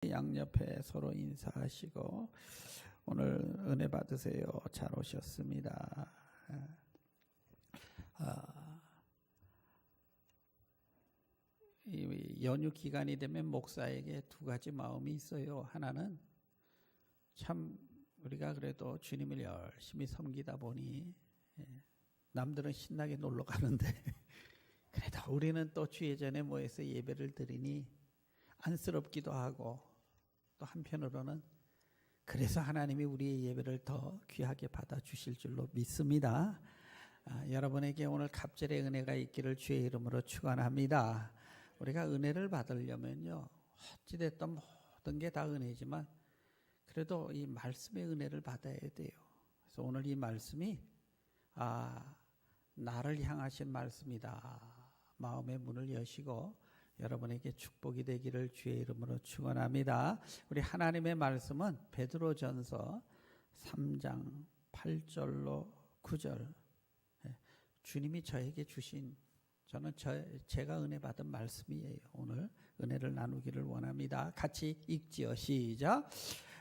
양옆에 서로 인사하시고 오늘 은혜 받으세요. 잘 오셨습니다. 이 연휴 기간이 되면 목사에게 두 가지 마음이 있어요. 하나는 참 우리가 그래도 주님을 열심히 섬기다 보니 남들은 신나게 놀러 가는데 그래도 우리는 또 주의 전에 모여서 예배를 드리니 안쓰럽기도 하고 또 한편으로는 그래서 하나님이 우리의 예배를 더 귀하게 받아주실 줄로 믿습니다. 여러분에게 오늘 갑절의 은혜가 있기를 주의 이름으로 축원합니다. 우리가 은혜를 받으려면요, 어찌됐든 모든 게 다 은혜지만 그래도 이 말씀의 은혜를 받아야 돼요. 그래서 오늘 이 말씀이 나를 향하신 말씀이다. 마음의 문을 여시고 여러분에게 축복이 되기를 주의 이름으로 축원합니다. 우리 하나님의 말씀은 베드로전서 3장 8절로 9절. 주님이 저에게 주신 저는 제가 은혜 받은 말씀이에요. 오늘 은혜를 나누기를 원합니다. 같이 읽지요. 시작.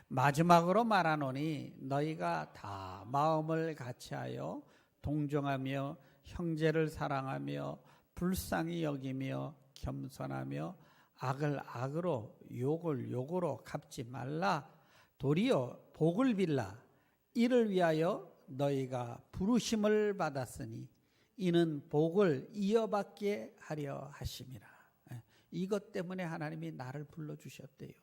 마지막으로 말하노니 너희가 다 마음을 같이하여 동정하며 형제를 사랑하며 불쌍히 여기며 겸손하며 악을 악으로 욕을 욕으로 갚지 말라. 도리어 복을 빌라. 이를 위하여 너희가 부르심을 받았으니 이는 복을 이어받게 하려 하심이라. 이것 때문에 하나님이 나를 불러주셨대요.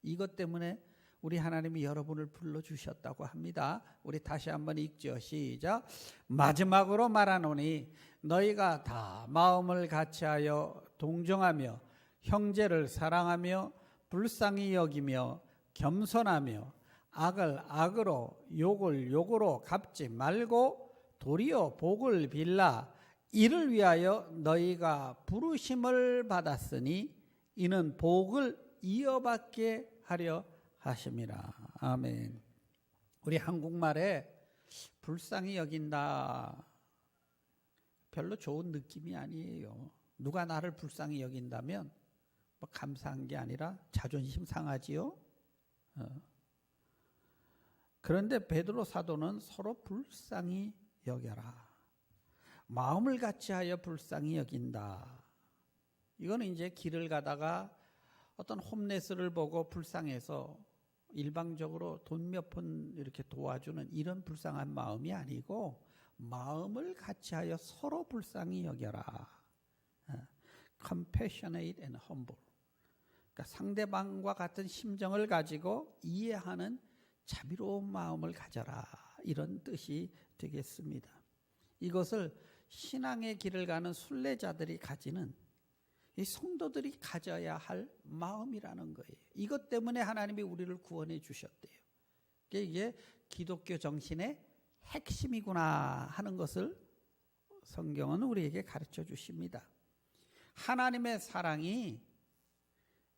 이것 때문에 우리 하나님이 여러분을 불러주셨다고 합니다. 우리 다시 한번 읽죠. 시작. 마지막으로 말하노니 너희가 다 마음을 같이하여 동정하며 형제를 사랑하며 불쌍히 여기며 겸손하며 악을 악으로 욕을 욕으로 갚지 말고 도리어 복을 빌라. 이를 위하여 너희가 부르심을 받았으니 이는 복을 이어받게 하려 하심이라. 아멘. 우리 한국말에 불쌍히 여긴다 별로 좋은 느낌이 아니에요. 누가 나를 불쌍히 여긴다면 뭐 감사한 게 아니라 자존심 상하지요. 그런데 베드로 사도는 서로 불쌍히 여겨라. 마음을 같이하여 불쌍히 여긴다. 이거는 이제 길을 가다가 어떤 홈레스를 보고 불쌍해서 일방적으로 돈 몇 푼 이렇게 도와주는 이런 불쌍한 마음이 아니고 마음을 같이하여 서로 불쌍히 여겨라. Compassionate and humble. 그러니까 상대방과 같은 심정을 가지고 이해하는 자비로운 마음을 가져라. 이런 뜻이 되겠습니다. 이것을 신앙의 길을 가는 순례자들이 가지는 이 성도들이 가져야 할 마음이라는 거예요. 이것 때문에 하나님이 우리를 구원해 주셨대요. 이게 기독교 정신의 핵심이구나 하는 것을 성경은 우리에게 가르쳐 주십니다. 하나님의 사랑이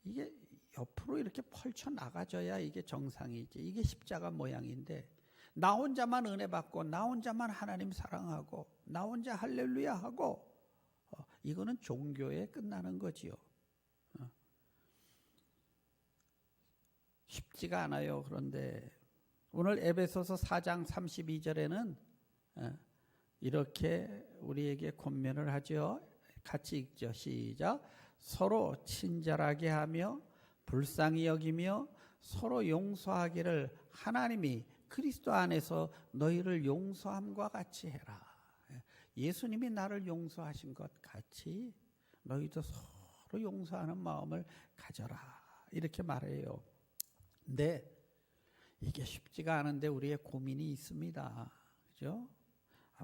이게 옆으로 이렇게 펼쳐 나가져야 이게 정상이지. 이게 십자가 모양인데 나 혼자만 은혜 받고 나 혼자만 하나님 사랑하고 나 혼자 할렐루야 하고 이거는 종교에 끝나는 거지요. 쉽지가 않아요. 그런데 오늘 에베소서 4장 32절에는 이렇게 우리에게 권면을 하죠. 같이 읽죠. 시작. 서로 친절하게 하며 불쌍히 여기며 서로 용서하기를 하나님이 그리스도 안에서 너희를 용서함과 같이 해라. 예수님이 나를 용서하신 것 같이 너희도 서로 용서하는 마음을 가져라. 이렇게 말해요. 근데 이게 쉽지가 않은데 우리의 고민이 있습니다. 그죠?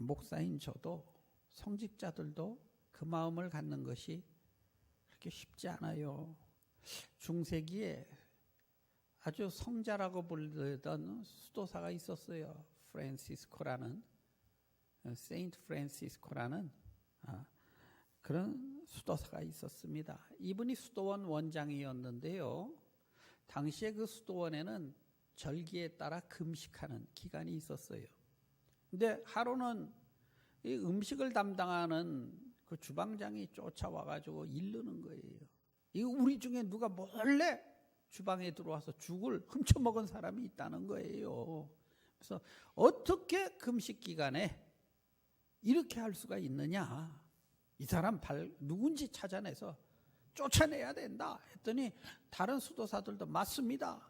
목사인 저도 성직자들도 그 마음을 갖는 것이 그렇게 쉽지 않아요. 중세기에 아주 성자라고 불리던 수도사가 있었어요. 프란시스코라는 세인트 프란시스코라는 그런 수도사가 있었습니다. 이분이 수도원 원장이었는데요. 당시에 그 수도원에는 절기에 따라 금식하는 기간이 있었어요. 근데 하루는 이 음식을 담당하는 그 주방장이 쫓아와가지고 이르는 거예요. 이거 우리 중에 누가 몰래 주방에 들어와서 죽을 훔쳐먹은 사람이 있다는 거예요. 그래서 어떻게 금식 기간에 이렇게 할 수가 있느냐, 이 사람 누군지 찾아내서 쫓아내야 된다 했더니 다른 수도사들도 맞습니다,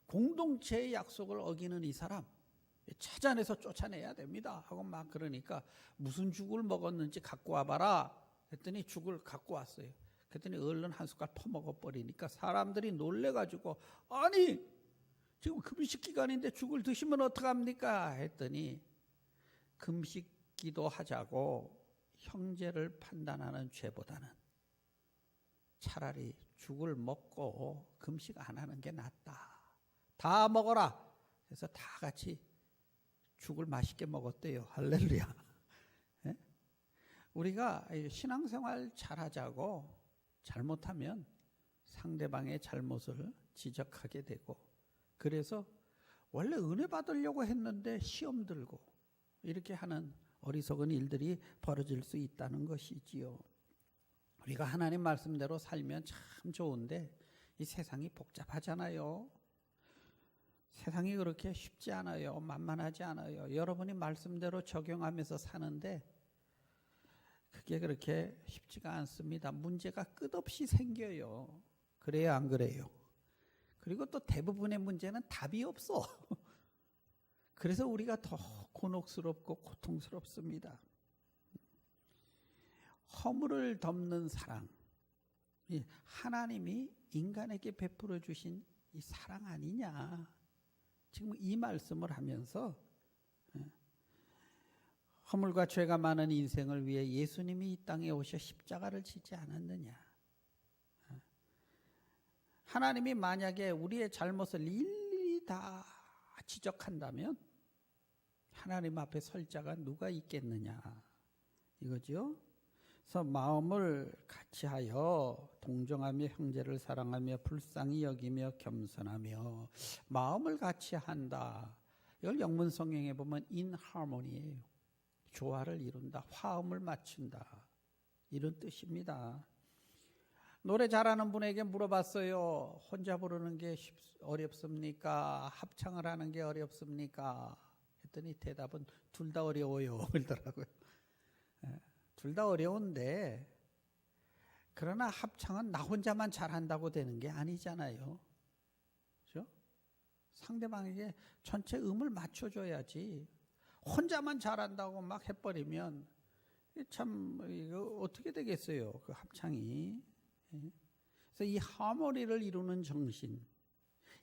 공동체의 약속을 어기는 이 사람 찾아내서 쫓아내야 됩니다 하고 막 그러니까 무슨 죽을 먹었는지 갖고 와봐라 했더니 죽을 갖고 왔어요. 그랬더니 얼른 한 숟갈 퍼먹어 버리니까 사람들이 놀래가지고, 아니 지금 금식 기간인데 죽을 드시면 어떡합니까 했더니, 금식 기도하자고 형제를 판단하는 죄보다는 차라리 죽을 먹고 금식 안 하는 게 낫다. 다 먹어라. 그래서 다 같이 죽을 맛있게 먹었대요. 할렐루야. 예? 우리가 신앙생활 잘하자고 잘못하면 상대방의 잘못을 지적하게 되고, 그래서 원래 은혜 받으려고 했는데 시험 들고 이렇게 하는 어리석은 일들이 벌어질 수 있다는 것이지요. 우리가 하나님 말씀대로 살면 참 좋은데 이 세상이 복잡하잖아요. 세상이 그렇게 쉽지 않아요. 만만하지 않아요. 여러분이 말씀대로 적용하면서 사는데 그게 그렇게 쉽지가 않습니다. 문제가 끝없이 생겨요. 그래요, 안 그래요? 그리고 또 대부분의 문제는 답이 없어. 그래서 우리가 더 곤혹스럽고 고통스럽습니다. 허물을 덮는 사랑, 하나님이 인간에게 베풀어 주신 이 사랑 아니냐, 지금 이 말씀을 하면서 허물과 죄가 많은 인생을 위해 예수님이 이 땅에 오셔 십자가를 지지 않았느냐. 하나님이 만약에 우리의 잘못을 일일이 다 지적한다면 하나님 앞에 설 자가 누가 있겠느냐 이거죠. 그래서 마음을 같이하여 동정하며 형제를 사랑하며 불쌍히 여기며 겸손하며, 마음을 같이한다. 이걸 영문 성경에 보면 in harmony예요. 조화를 이룬다, 화음을 맞춘다, 이런 뜻입니다. 노래 잘하는 분에게 물어봤어요. 혼자 부르는 게 어렵습니까? 합창을 하는 게 어렵습니까? 했더니 대답은 둘 다 어려워요 그러더라고요. 둘 다 어려운데, 그러나 합창은 나 혼자만 잘한다고 되는 게 아니잖아요. 그렇죠? 상대방에게 전체 음을 맞춰줘야지. 혼자만 잘한다고 막 해버리면 참 이거 어떻게 되겠어요, 그 합창이. 그래서 이 하모니를 이루는 정신,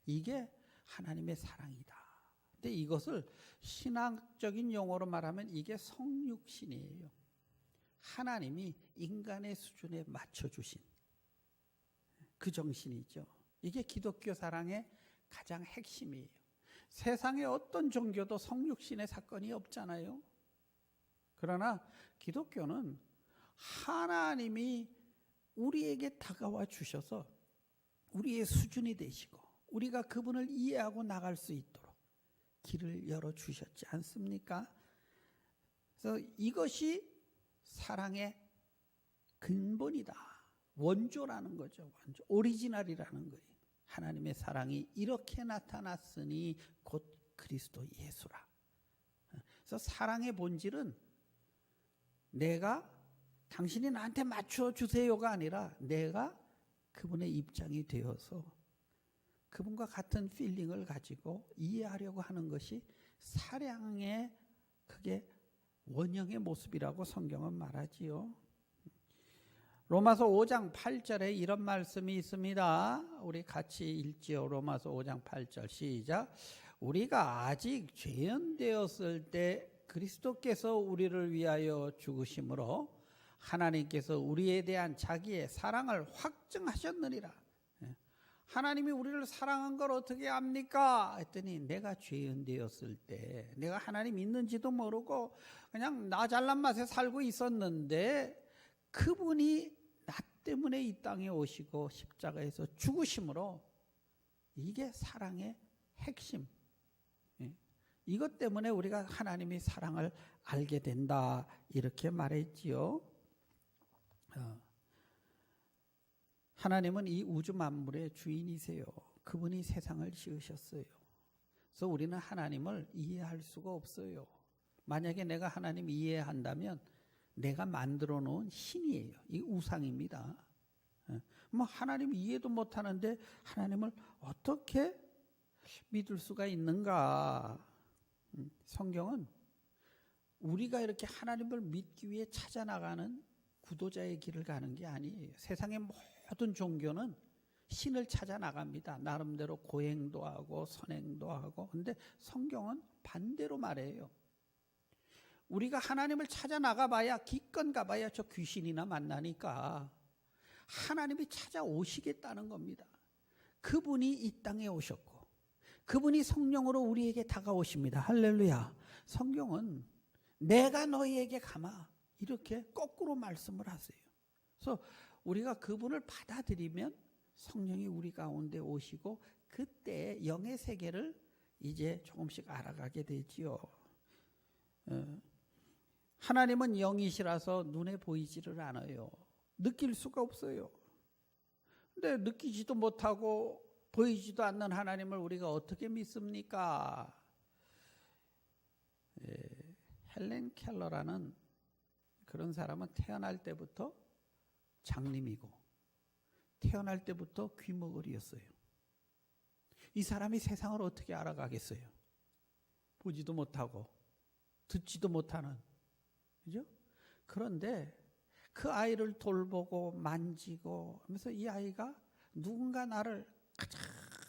이게 하나님의 사랑이다. 근데 이것을 신학적인 용어로 말하면 이게 성육신이에요. 하나님이 인간의 수준에 맞춰주신 그 정신이죠. 이게 기독교 사랑의 가장 핵심이에요. 세상의 어떤 종교도 성육신의 사건이 없잖아요. 그러나 기독교는 하나님이 우리에게 다가와 주셔서 우리의 수준이 되시고 우리가 그분을 이해하고 나갈 수 있도록 길을 열어주셨지 않습니까? 그래서 이것이 사랑의 근본이다. 원조라는 거죠. 원조. 오리지널이라는 거예요. 하나님의 사랑이 이렇게 나타났으니 곧 그리스도 예수라. 그래서 사랑의 본질은 내가 당신이 나한테 맞춰 주세요가 아니라 내가 그분의 입장이 되어서 그분과 같은 필링을 가지고 이해하려고 하는 것이 사랑의 그게 원형의 모습이라고 성경은 말하지요. 로마서 5장 8절에 이런 말씀이 있습니다. 우리 같이 읽지요. 로마서 5장 8절 시작. 우리가 아직 죄인되었을 때 그리스도께서 우리를 위하여 죽으심으로 하나님께서 우리에 대한 자기의 사랑을 확증하셨느니라. 하나님이 우리를 사랑한 걸 어떻게 압니까? 했더니 내가 죄인 되었을 때, 내가 하나님 있는지도 모르고 그냥 나 잘난 맛에 살고 있었는데 그분이 나 때문에 이 땅에 오시고 십자가에서 죽으심으로, 이게 사랑의 핵심. 이것 때문에 우리가 하나님의 사랑을 알게 된다, 이렇게 말했지요. 하나님은 이 우주 만물의 주인이세요. 그분이 세상을 지으셨어요. 그래서 우리는 하나님을 이해할 수가 없어요. 만약에 내가 하나님 이해한다면 내가 만들어 놓은 신이에요. 이 우상입니다. 뭐 하나님 이해도 못하는데 하나님을 어떻게 믿을 수가 있는가? 성경은 우리가 이렇게 하나님을 믿기 위해 찾아나가는 구도자의 길을 가는 게 아니에요. 세상의 모든 종교는 신을 찾아 나갑니다. 나름대로 고행도 하고 선행도 하고. 근데 성경은 반대로 말해요. 우리가 하나님을 찾아 나가봐야 기껏 가봐야 저 귀신이나 만나니까 하나님이 찾아오시겠다는 겁니다. 그분이 이 땅에 오셨고 그분이 성령으로 우리에게 다가오십니다. 할렐루야. 성경은 내가 너희에게 가마 이렇게 거꾸로 말씀을 하세요. 그래서 우리가 그분을 받아들이면 성령이 우리 가운데 오시고 그때 영의 세계를 이제 조금씩 알아가게 되지요. 하나님은 영이시라서 눈에 보이지를 않아요. 느낄 수가 없어요. 근데 느끼지도 못하고 보이지도 않는 하나님을 우리가 어떻게 믿습니까? 헬렌 켈러라는 그런 사람은 태어날 때부터 장님이고 태어날 때부터 귀머거리였어요. 이 사람이 세상을 어떻게 알아가겠어요? 보지도 못하고 듣지도 못하는, 그죠? 그런데 그 아이를 돌보고 만지고 하면서 이 아이가 누군가 나를 가장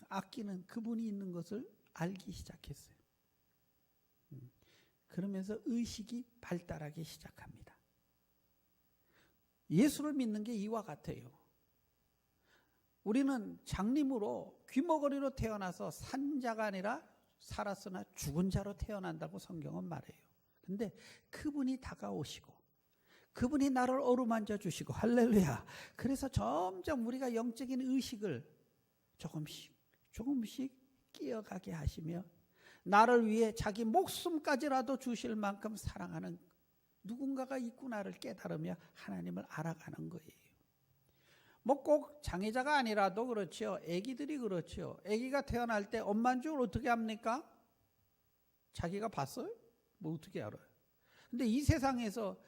아끼는 그분이 있는 것을 알기 시작했어요. 그러면서 의식이 발달하기 시작합니다. 예수를 믿는 게 이와 같아요. 우리는 장님으로 귀머거리로 태어나서 산 자가 아니라 살았으나 죽은 자로 태어난다고 성경은 말해요. 근데 그분이 다가오시고 그분이 나를 어루만져 주시고 할렐루야. 그래서 점점 우리가 영적인 의식을 조금씩 끼어가게 하시며 나를 위해 자기 목숨까지라도 주실 만큼 사랑하는 누군가가 있구나를 깨달으며 하나님을 알아가는 거예요. 뭐 꼭 장애자가 아니라도 그렇죠. 아기들이 그렇죠. 아기가 태어날 때 엄마인 줄 어떻게 합니까? 자기가 봤어요? 뭐 어떻게 알아요? 근데 이 세상에서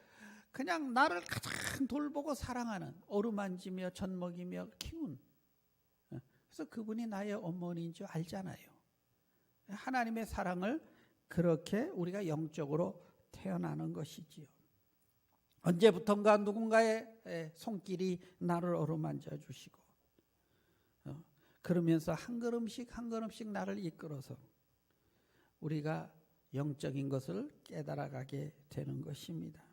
그냥 나를 가장 돌보고 사랑하는 어루만지며 젖먹이며 키운, 그래서 그분이 나의 어머니인 줄 알잖아요. 하나님의 사랑을 그렇게 우리가 영적으로 태어나는 것이지요. 언제부턴가 누군가의 손길이 나를 어루만져 주시고 그러면서 한 걸음씩 한 걸음씩 나를 이끌어서 우리가 영적인 것을 깨달아가게 되는 것입니다.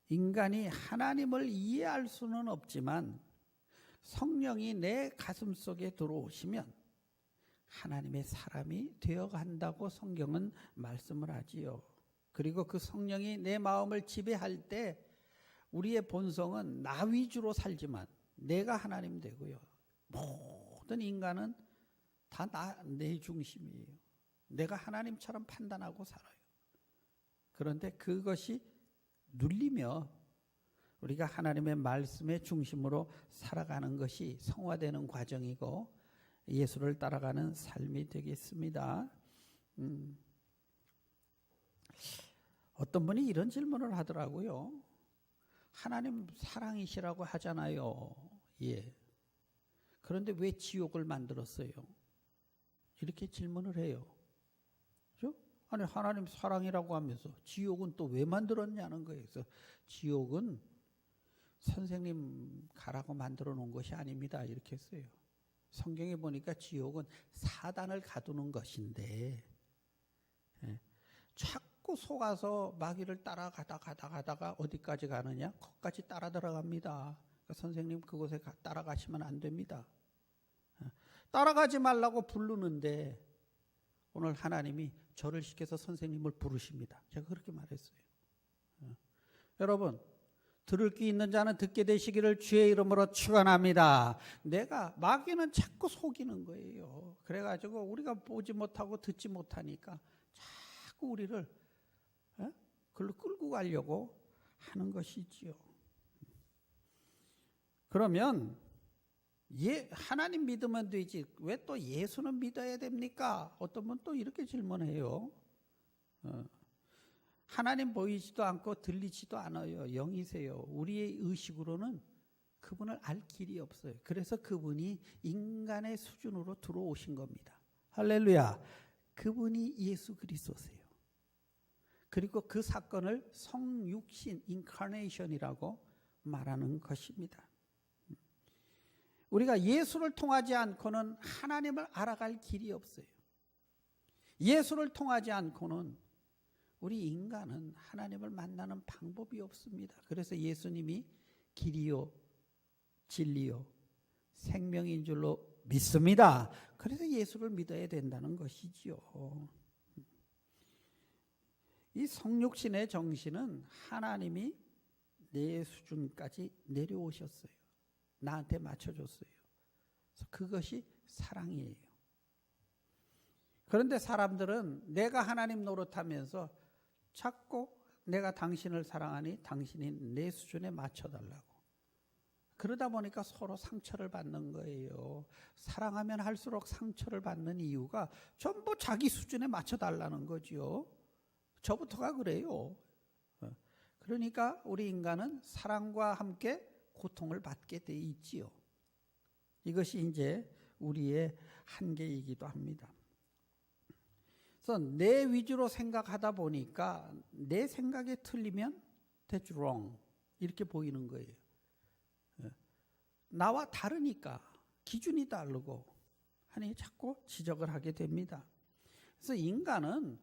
인간이 하나님을 이해할 수는 없지만 성령이 내 가슴 속에 들어오시면 하나님의 사람이 되어간다고 성경은 말씀을 하지요. 그리고 그 성령이 내 마음을 지배할 때 우리의 본성은 나 위주로 살지만 내가 하나님 되고요. 모든 인간은 다 내 중심이에요. 내가 하나님처럼 판단하고 살아요. 그런데 그것이 눌리며 우리가 하나님의 말씀의 중심으로 살아가는 것이 성화되는 과정이고 예수를 따라가는 삶이 되겠습니다. 어떤 분이 이런 질문을 하더라고요. 하나님 사랑이시라고 하잖아요. 예. 그런데 왜 지옥을 만들었어요? 이렇게 질문을 해요. 그렇죠? 아니 하나님 사랑이라고 하면서 지옥은 또 왜 만들었냐는 거예요. 그래서 지옥은 선생님 가라고 만들어 놓은 것이 아닙니다. 이렇게 했어요. 성경에 보니까 지옥은 사단을 가두는 것인데 자꾸 속아서 마귀를 따라가다가 어디까지 가느냐? 거기까지 따라 들어갑니다. 그러니까 선생님 그곳에 따라가시면 안 됩니다. 따라가지 말라고 부르는데 오늘 하나님이 저를 시켜서 선생님을 부르십니다. 제가 그렇게 말했어요. 여러분 들을 귀 있는 자는 듣게 되시기를 주의 이름으로 축원합니다. 마귀는 자꾸 속이는 거예요. 그래가지고 우리가 보지 못하고 듣지 못하니까 자꾸 우리를 그걸로 끌고 가려고 하는 것이지요. 그러면 하나님 믿으면 되지 왜 또 예수는 믿어야 됩니까? 어떤 분 또 이렇게 질문해요. 하나님 보이지도 않고 들리지도 않아요. 영이세요. 우리의 의식으로는 그분을 알 길이 없어요. 그래서 그분이 인간의 수준으로 들어오신 겁니다. 할렐루야. 그분이 예수 그리스도세요. 그리고 그 사건을 성육신, 인카네이션이라고 말하는 것입니다. 우리가 예수를 통하지 않고는 하나님을 알아갈 길이 없어요. 예수를 통하지 않고는 우리 인간은 하나님을 만나는 방법이 없습니다. 그래서 예수님이 길이요, 진리요, 생명인 줄로 믿습니다. 그래서 예수를 믿어야 된다는 것이지요. 이 성육신의 정신은 하나님이 내 수준까지 내려오셨어요. 나한테 맞춰줬어요. 그래서 그것이 사랑이에요. 그런데 사람들은 내가 하나님 노릇하면서 자꾸 내가 당신을 사랑하니 당신이 내 수준에 맞춰달라고. 그러다 보니까 서로 상처를 받는 거예요. 사랑하면 할수록 상처를 받는 이유가 전부 자기 수준에 맞춰달라는 거죠. 저부터가 그래요. 그러니까 우리 인간은 사랑과 함께 고통을 받게 돼 있지요. 이것이 이제 우리의 한계이기도 합니다. 그래서 내 위주로 생각하다 보니까 내 생각이 틀리면 that's wrong 이렇게 보이는 거예요. 나와 다르니까 기준이 다르고 하니 자꾸 지적을 하게 됩니다. 그래서 인간은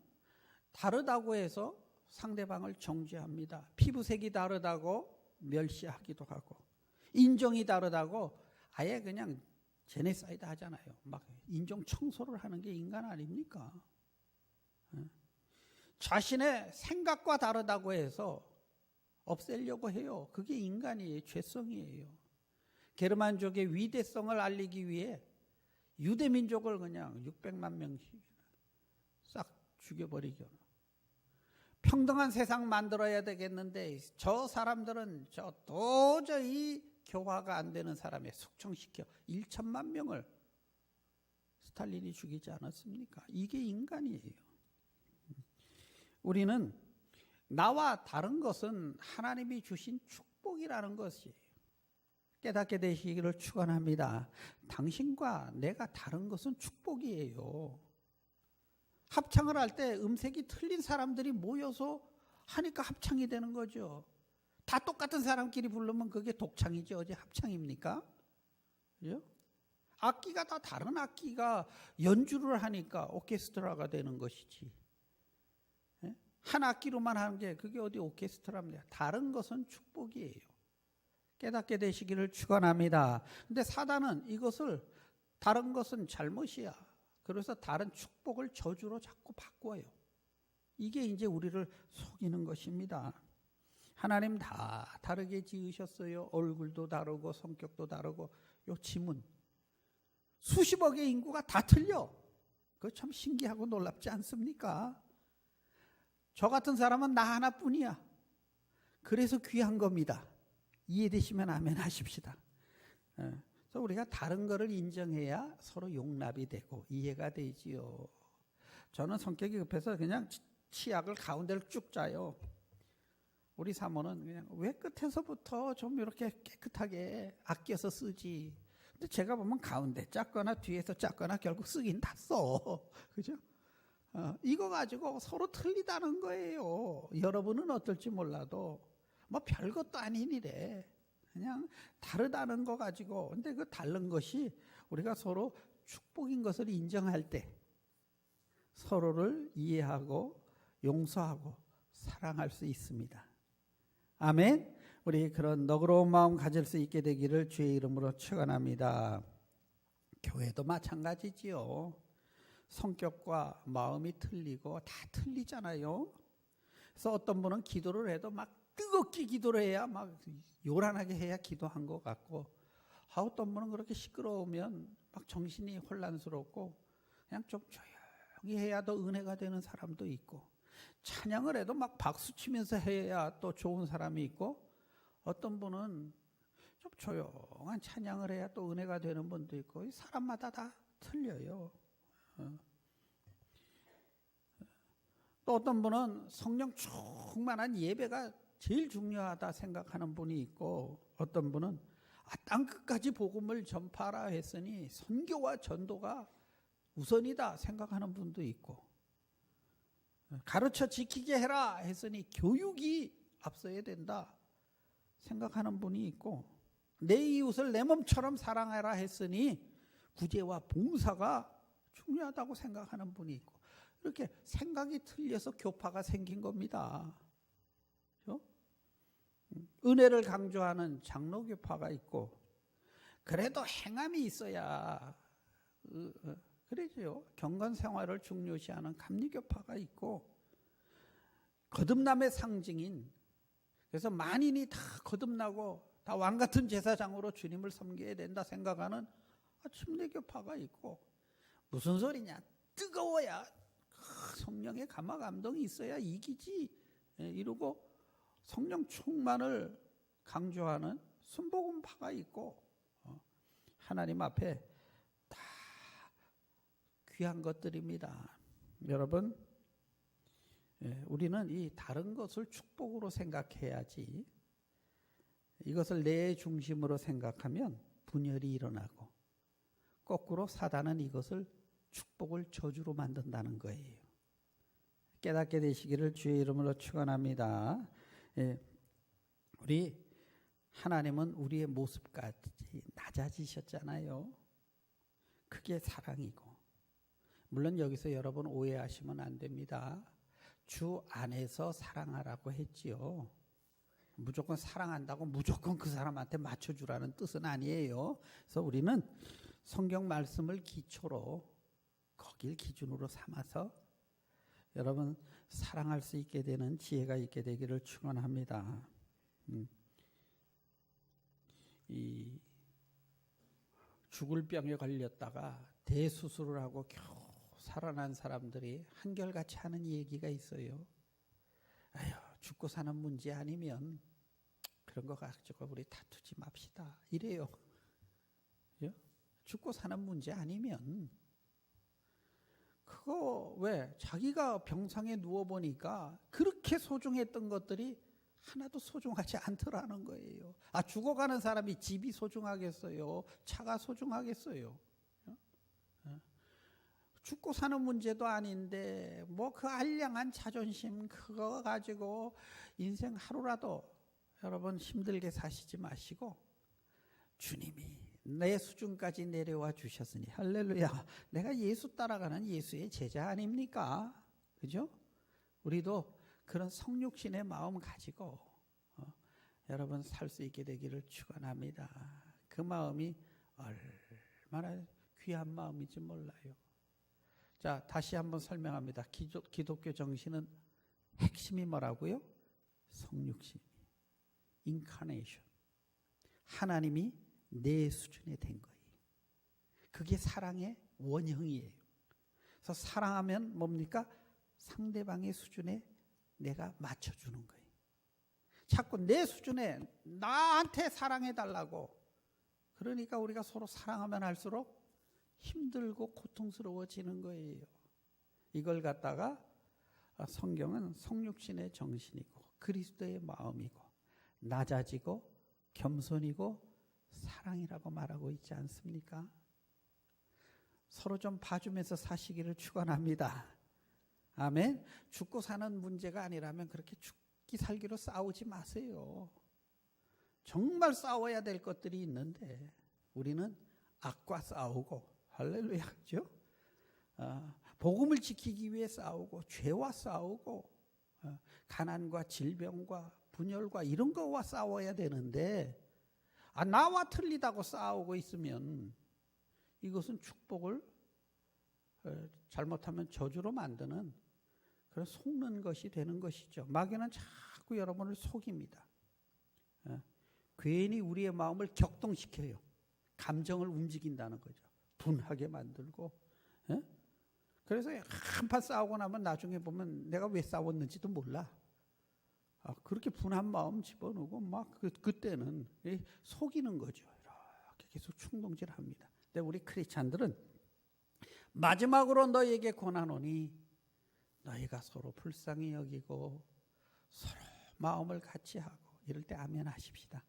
다르다고 해서 상대방을 정죄합니다. 피부색이 다르다고 멸시하기도 하고 인종이 다르다고 아예 그냥 제네사이드 하잖아요. 막 인종 청소를 하는 게 인간 아닙니까? 자신의 생각과 다르다고 해서 없애려고 해요. 그게 인간이에요. 죄성이에요. 게르만족의 위대성을 알리기 위해 유대민족을 그냥 600만 명씩 싹 죽여버리죠. 평등한 세상 만들어야 되겠는데 저 사람들은 저 도저히 교화가 안 되는 사람에 숙청시켜 1천만 명을 스탈린이 죽이지 않았습니까? 이게 인간이에요. 우리는 나와 다른 것은 하나님이 주신 축복이라는 것이에요. 깨닫게 되시기를 축원합니다. 당신과 내가 다른 것은 축복이에요. 합창을 할 때 음색이 틀린 사람들이 모여서 하니까 합창이 되는 거죠. 다 똑같은 사람끼리 부르면 그게 독창이지 어디 합창입니까? 그죠? 악기가 다 다른 악기가 연주를 하니까 오케스트라가 되는 것이지. 한 악기로만 하는 게 그게 어디 오케스트라입니까? 다른 것은 축복이에요. 깨닫게 되시기를 축원합니다. 근데 사단은 이것을 다른 것은 잘못이야. 그래서 다른 축복을 저주로 자꾸 바꿔요. 이게 이제 우리를 속이는 것입니다. 하나님 다 다르게 지으셨어요. 얼굴도 다르고 성격도 다르고 요 지문 수십억의 인구가 다 틀려. 그거 참 신기하고 놀랍지 않습니까? 저 같은 사람은 나 하나뿐이야. 그래서 귀한 겁니다. 이해되시면 아멘 하십시다. 그래서 우리가 다른 거를 인정해야 서로 용납이 되고 이해가 되지요. 저는 성격이 급해서 그냥 치약을 가운데를 쭉 짜요. 우리 사모는 그냥 왜 끝에서부터 좀 이렇게 깨끗하게 아껴서 쓰지. 근데 제가 보면 가운데 짰거나 뒤에서 짰거나 결국 쓰긴 다 써. 그죠? 이거 가지고 서로 틀리다는 거예요. 여러분은 어떨지 몰라도 뭐 별것도 아닌 일에 그냥 다르다는 거 가지고 근데 그 다른 것이 우리가 서로 축복인 것을 인정할 때 서로를 이해하고 용서하고 사랑할 수 있습니다. 아멘. 우리 그런 너그러운 마음 가질 수 있게 되기를 주의 이름으로 축원합니다. 교회도 마찬가지지요. 성격과 마음이 틀리고 다 틀리잖아요. 그래서 어떤 분은 기도를 해도 막 뜨겁게 기도를 해야 막 요란하게 해야 기도한 것 같고, 어떤 분은 그렇게 시끄러우면 막 정신이 혼란스럽고 그냥 좀 조용히 해야 더 은혜가 되는 사람도 있고, 찬양을 해도 막 박수 치면서 해야 또 좋은 사람이 있고, 어떤 분은 좀 조용한 찬양을 해야 또 은혜가 되는 분도 있고 사람마다 다 틀려요. 또 어떤 분은 성령 충만한 예배가 제일 중요하다 생각하는 분이 있고 어떤 분은 땅끝까지 복음을 전파하라 했으니 선교와 전도가 우선이다 생각하는 분도 있고 가르쳐 지키게 해라 했으니 교육이 앞서야 된다 생각하는 분이 있고 내 이웃을 내 몸처럼 사랑하라 했으니 구제와 봉사가 중요하다고 생각하는 분이 있고 이렇게 생각이 틀려서 교파가 생긴 겁니다. 그렇죠? 은혜를 강조하는 장로교파가 있고 그래도 행함이 있어야 그러죠. 경건생활을 중요시하는 감리교파가 있고 거듭남의 상징인 그래서 만인이 다 거듭나고 다 왕같은 제사장으로 주님을 섬겨야 된다 생각하는 침례교파가 있고 무슨 소리냐 뜨거워야 성령의 감화 감동이 있어야 이기지 이러고 성령 충만을 강조하는 순복음파가 있고 하나님 앞에 다 귀한 것들입니다. 여러분 우리는 이 다른 것을 축복으로 생각해야지 이것을 내 중심으로 생각하면 분열이 일어나고 거꾸로 사단은 이것을 축복을 저주로 만든다는 거예요. 깨닫게 되시기를 주의 이름으로 축원합니다. 우리 하나님은 우리의 모습까지 낮아지셨잖아요. 그게 사랑이고 물론 여기서 여러분 오해하시면 안 됩니다. 주 안에서 사랑하라고 했지요. 무조건 사랑한다고 무조건 그 사람한테 맞춰주라는 뜻은 아니에요. 그래서 우리는 성경 말씀을 기초로 거길 기준으로 삼아서 여러분 사랑할 수 있게 되는 지혜가 있게 되기를 축원합니다. 이 죽을 병에 걸렸다가 대수술을 하고 겨우 살아난 사람들이 한결같이 하는 얘기가 있어요. 아유, 죽고 사는 문제 아니면 그런 거 가지고 우리 다투지 맙시다. 이래요. 죽고 사는 문제 아니면 그거 왜 자기가 병상에 누워보니까 그렇게 소중했던 것들이 하나도 소중하지 않더라는 거예요. 죽어가는 사람이 집이 소중하겠어요? 차가 소중하겠어요? 죽고 사는 문제도 아닌데 뭐 그 알량한 자존심 그거 가지고 인생 하루라도 여러분 힘들게 사시지 마시고 주님이 내 수준까지 내려와 주셨으니 할렐루야. 내가 예수 따라가는 예수의 제자 아닙니까? 그죠? 우리도 그런 성육신의 마음 가지고 여러분 살 수 있게 되기를 축원합니다. 그 마음이 얼마나 귀한 마음인지 몰라요. 자, 다시 한번 설명합니다. 기독교 정신은 핵심이 뭐라고요? 성육신, 인카네이션. 하나님이 내 수준에 된 거예요. 그게 사랑의 원형이에요. 그래서 사랑하면 뭡니까? 상대방의 수준에 내가 맞춰주는 거예요. 자꾸 내 수준에 나한테 사랑해달라고. 그러니까 우리가 서로 사랑하면 할수록 힘들고 고통스러워지는 거예요. 이걸 갖다가 성경은 성육신의 정신이고 그리스도의 마음이고 낮아지고 겸손이고 사랑이라고 말하고 있지 않습니까? 서로 좀 봐주면서 사시기를 축원합니다. 아멘. 죽고 사는 문제가 아니라면 그렇게 죽기 살기로 싸우지 마세요. 정말 싸워야 될 것들이 있는데 우리는 악과 싸우고 할렐루야, 그죠? 복음을 지키기 위해 싸우고 죄와 싸우고 가난과 질병과 분열과 이런 거와 싸워야 되는데 나와 틀리다고 싸우고 있으면 이것은 축복을 잘못하면 저주로 만드는 그런 속는 것이 되는 것이죠. 마귀는 자꾸 여러분을 속입니다. 괜히 우리의 마음을 격동시켜요. 감정을 움직인다는 거죠. 분하게 만들고. 그래서 한판 싸우고 나면 나중에 보면 내가 왜 싸웠는지도 몰라. 그렇게 분한 마음 집어넣고 막 그때는 속이는 거죠. 이렇게 계속 충동질합니다. 근데 우리 크리스찬들은 마지막으로 너희에게 권하노니 너희가 서로 불쌍히 여기고 서로 마음을 같이 하고 이럴 때 아멘 하십시다.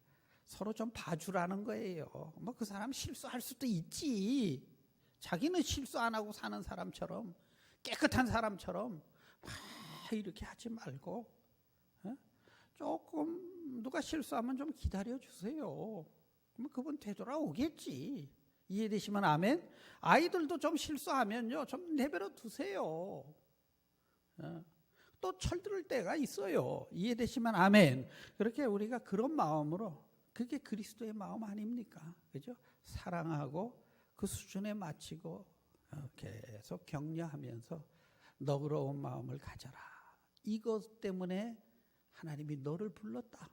서로 좀 봐주라는 거예요. 뭐 그 사람 실수할 수도 있지. 자기는 실수 안 하고 사는 사람처럼 깨끗한 사람처럼 이렇게 하지 말고 조금 누가 실수하면 좀 기다려 주세요. 그러면 그분 되돌아오겠지. 이해되시면 아멘. 아이들도 좀 실수하면요 좀 내버려 두세요. 또 철들 때가 있어요. 이해되시면 아멘. 그렇게 우리가 그런 마음으로, 그게 그리스도의 마음 아닙니까? 그죠? 사랑하고 그 수준에 맞추고 계속 격려하면서 너그러운 마음을 가져라. 이것 때문에 하나님이 너를 불렀다.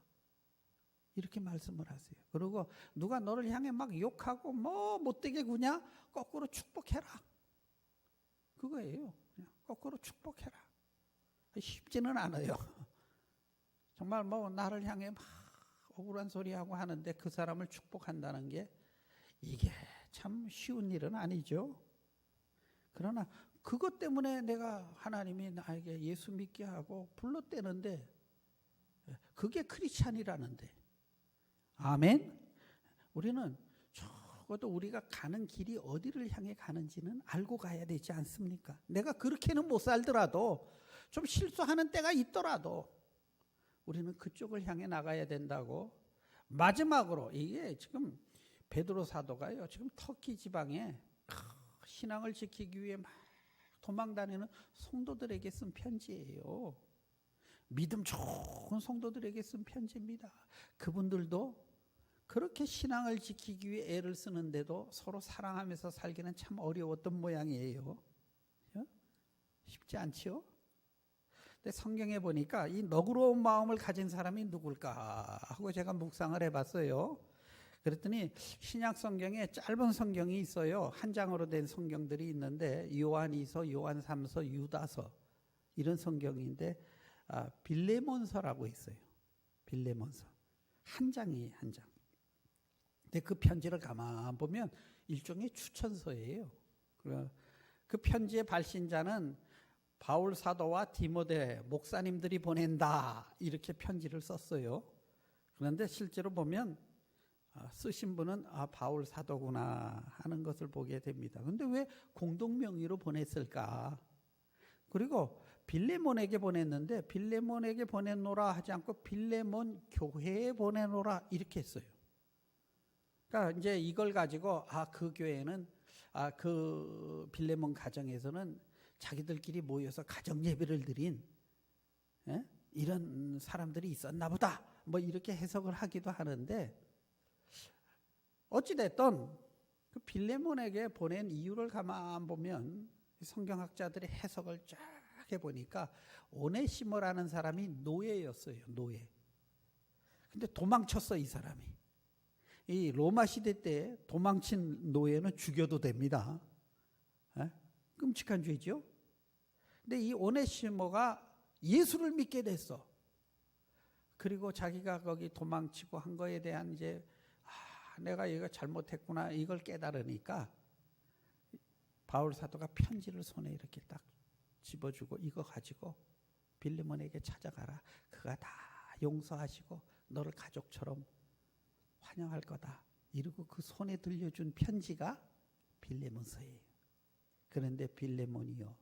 이렇게 말씀을 하세요. 그리고 누가 너를 향해 막 욕하고 뭐 못되게 구냐? 거꾸로 축복해라. 그거예요. 그냥 거꾸로 축복해라. 쉽지는 않아요. 정말 뭐 나를 향해 막 억울한 소리하고 하는데 그 사람을 축복한다는 게 이게 참 쉬운 일은 아니죠. 그러나 그것 때문에 내가 하나님이 나에게 예수 믿게 하고 불렀대는데 그게 크리스찬이라는데. 아멘. 우리는 적어도 우리가 가는 길이 어디를 향해 가는지는 알고 가야 되지 않습니까? 내가 그렇게는 못 살더라도 좀 실수하는 때가 있더라도 우리는 그쪽을 향해 나가야 된다고. 마지막으로 이게 지금 베드로 사도가요 지금 터키 지방에 신앙을 지키기 위해 막 도망다니는 성도들에게 쓴 편지예요. 믿음 좋은 성도들에게 쓴 편지입니다. 그분들도 그렇게 신앙을 지키기 위해 애를 쓰는데도 서로 사랑하면서 살기는 참 어려웠던 모양이에요. 쉽지 않죠? 근데 성경에 보니까 이 너그러운 마음을 가진 사람이 누굴까 하고 제가 묵상을 해봤어요. 그랬더니 신약 성경에 짧은 성경이 있어요. 한 장으로 된 성경들이 있는데 요한이서, 요한3서, 유다서 이런 성경인데 빌레몬서라고 있어요. 빌레몬서 한 장이에요. 한 장. 근데 그 편지를 가만 보면 일종의 추천서예요. 그 편지의 발신자는 바울 사도와 디모데 목사님들이 보낸다 이렇게 편지를 썼어요. 그런데 실제로 보면 쓰신 분은 바울 사도구나 하는 것을 보게 됩니다. 그런데 왜 공동명의로 보냈을까? 그리고 빌레몬에게 보냈는데 빌레몬에게 보내노라 하지 않고 빌레몬 교회에 보내노라 이렇게 했어요. 그러니까 이제 이걸 가지고 그 교회는 그 빌레몬 가정에서는 자기들끼리 모여서 가정 예배를 드린 이런 사람들이 있었나 보다. 뭐 이렇게 해석을 하기도 하는데 어찌됐든 그 빌레몬에게 보낸 이유를 가만 보면 성경학자들의 해석을 쫙 해보니까 오네시모라는 사람이 노예였어요. 노예. 근데 도망쳤어 이 사람이. 이 로마 시대 때 도망친 노예는 죽여도 됩니다. 끔찍한 죄죠. 근데 이 오네시모가 예수를 믿게 됐어. 그리고 자기가 거기 도망치고 한 거에 대한 이제 내가 이거 잘못했구나 이걸 깨달으니까 바울 사도가 편지를 손에 이렇게 딱 집어주고 이거 가지고 빌레몬에게 찾아가라. 그가 다 용서하시고 너를 가족처럼 환영할 거다. 이러고 그 손에 들려준 편지가 빌레몬서예요. 그런데 빌레몬이요.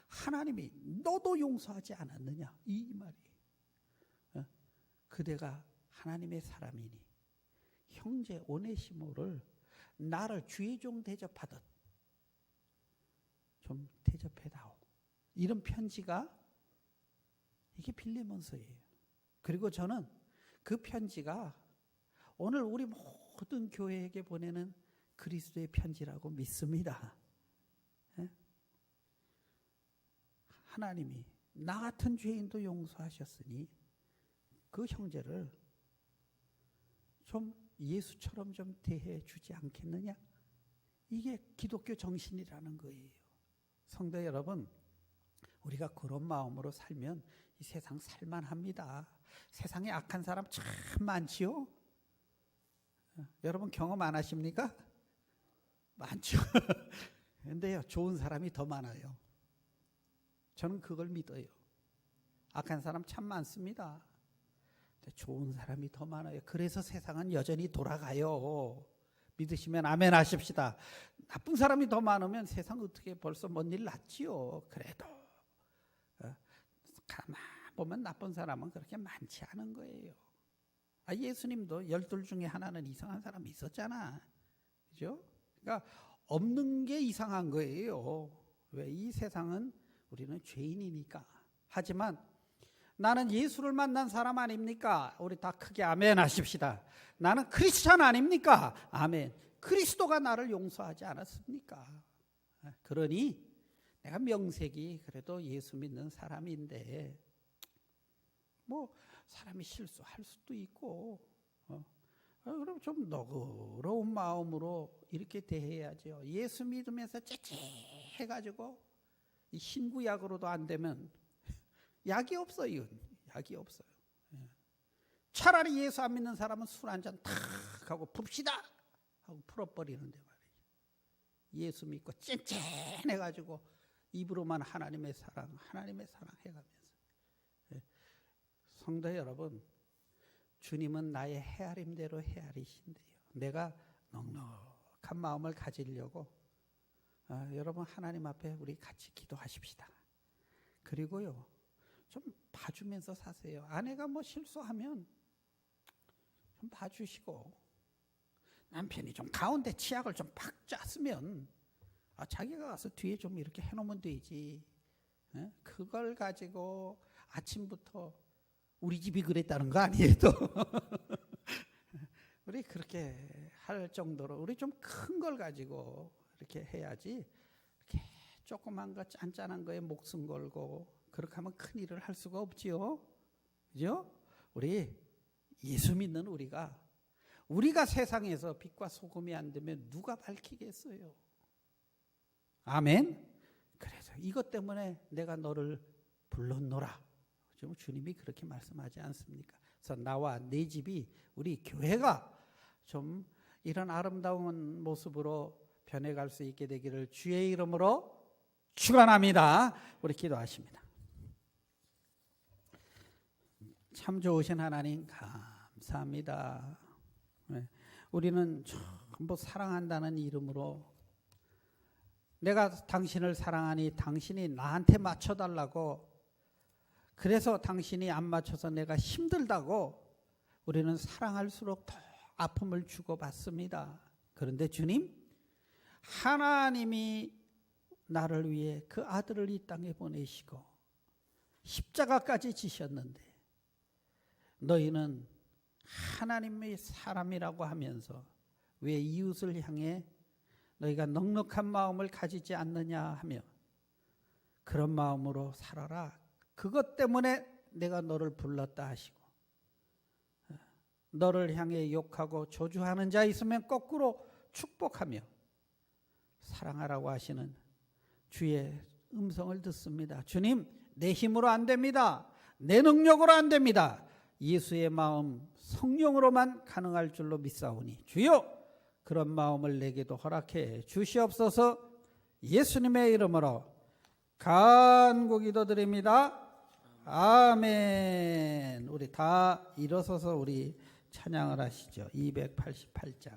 하나님이 너도 용서하지 않았느냐? 이 말이에요. 그대가 하나님의 사람이니 형제 오네시모를 나를 주의 종 대접하듯 좀 대접해다오. 이런 편지가 이게 빌레몬서예요. 그리고 저는 그 편지가 오늘 우리 모든 교회에게 보내는 그리스도의 편지라고 믿습니다. 하나님이 나 같은 죄인도 용서하셨으니 그 형제를 좀 예수처럼 좀 대해 주지 않겠느냐? 이게 기독교 정신이라는 거예요. 성도 여러분, 우리가 그런 마음으로 살면 이 세상 살만합니다. 세상에 악한 사람 참 많지요. 여러분 경험 안 하십니까? 많죠. 근데요, 좋은 사람이 더 많아요. 저는 그걸 믿어요. 악한 사람 참 많습니다. 근데 좋은 사람이 더 많아요. 그래서 세상은 여전히 돌아가요. 믿으시면 아멘 하십시다. 나쁜 사람이 더 많으면 세상 어떻게 벌써 뭔 일 났지요. 그래도 가만 보면 나쁜 사람은 그렇게 많지 않은 거예요. 예수님도 12 중에 하나는 이상한 사람이 있었잖아. 그죠? 그러니까 없는 게 이상한 거예요. 왜? 이 세상은 우리는 죄인이니까. 하지만 나는 예수를 만난 사람 아닙니까? 우리 다 크게 아멘 하십시다. 나는 크리스찬 아닙니까? 아멘. 그리스도가 나를 용서하지 않았습니까? 그러니 내가 명색이 그래도 예수 믿는 사람인데 뭐 사람이 실수할 수도 있고 그럼 좀 너그러운 마음으로 이렇게 대해야죠. 예수 믿으면서 째째해가지고 이 신구약으로도 안 되면 약이 없어요. 약이 없어요. 차라리 예수 안 믿는 사람은 술 한잔 탁 하고 풉시다 하고 풀어버리는데 말이에요. 예수 믿고 쨍쨍해가지고 입으로만 하나님의 사랑 해가면서. 성도 여러분, 주님은 나의 헤아림대로 헤아리신대요. 내가 넉넉한 마음을 가지려고 여러분 하나님 앞에 우리 같이 기도하십시다. 그리고요, 좀 봐주면서 사세요. 아내가 뭐 실수하면 좀 봐주시고, 남편이 좀 가운데 치약을 좀 팍 짰으면 자기가 가서 뒤에 좀 이렇게 해놓으면 되지. 그걸 가지고 아침부터 우리 집이 그랬다는 거 아니에요 또. 우리 그렇게 할 정도로 우리 좀 큰 걸 가지고 이렇게 해야지, 이렇게 조그만 거 짠짠한 거에 목숨 걸고 그렇게 하면 큰 일을 할 수가 없지요. 그죠? 우리 예수 믿는 우리가 세상에서 빛과 소금이 안 되면 누가 밝히겠어요? 아멘. 그래서 이것 때문에 내가 너를 불렀노라. 주님이 그렇게 말씀하지 않습니까? 그래서 나와 내 집이, 우리 교회가 좀 이런 아름다운 모습으로 변해갈 수 있게 되기를 주의 이름으로 축원합니다. 우리 기도하십니다. 참 좋으신 하나님 감사합니다. 우리는 전부 사랑한다는 이름으로, 내가 당신을 사랑하니 당신이 나한테 맞춰달라고, 그래서 당신이 안 맞춰서 내가 힘들다고 우리는 사랑할수록 더 아픔을 주고받습니다. 그런데 주님, 하나님이 나를 위해 그 아들을 이 땅에 보내시고 십자가까지 지셨는데 너희는 하나님의 사람이라고 하면서 왜 이웃을 향해 너희가 넉넉한 마음을 가지지 않느냐 하며 그런 마음으로 살아라. 그것 때문에 내가 너를 불렀다 하시고, 너를 향해 욕하고 저주하는 자 있으면 거꾸로 축복하며 사랑하라고 하시는 주의 음성을 듣습니다. 주님, 내 힘으로 안 됩니다. 내 능력으로 안 됩니다. 예수의 마음 성령으로만 가능할 줄로 믿사오니 주여 그런 마음을 내게도 허락해 주시옵소서. 예수님의 이름으로 간구 기도드립니다. 아멘. 우리 다 일어서서 우리 찬양을 하시죠. 288장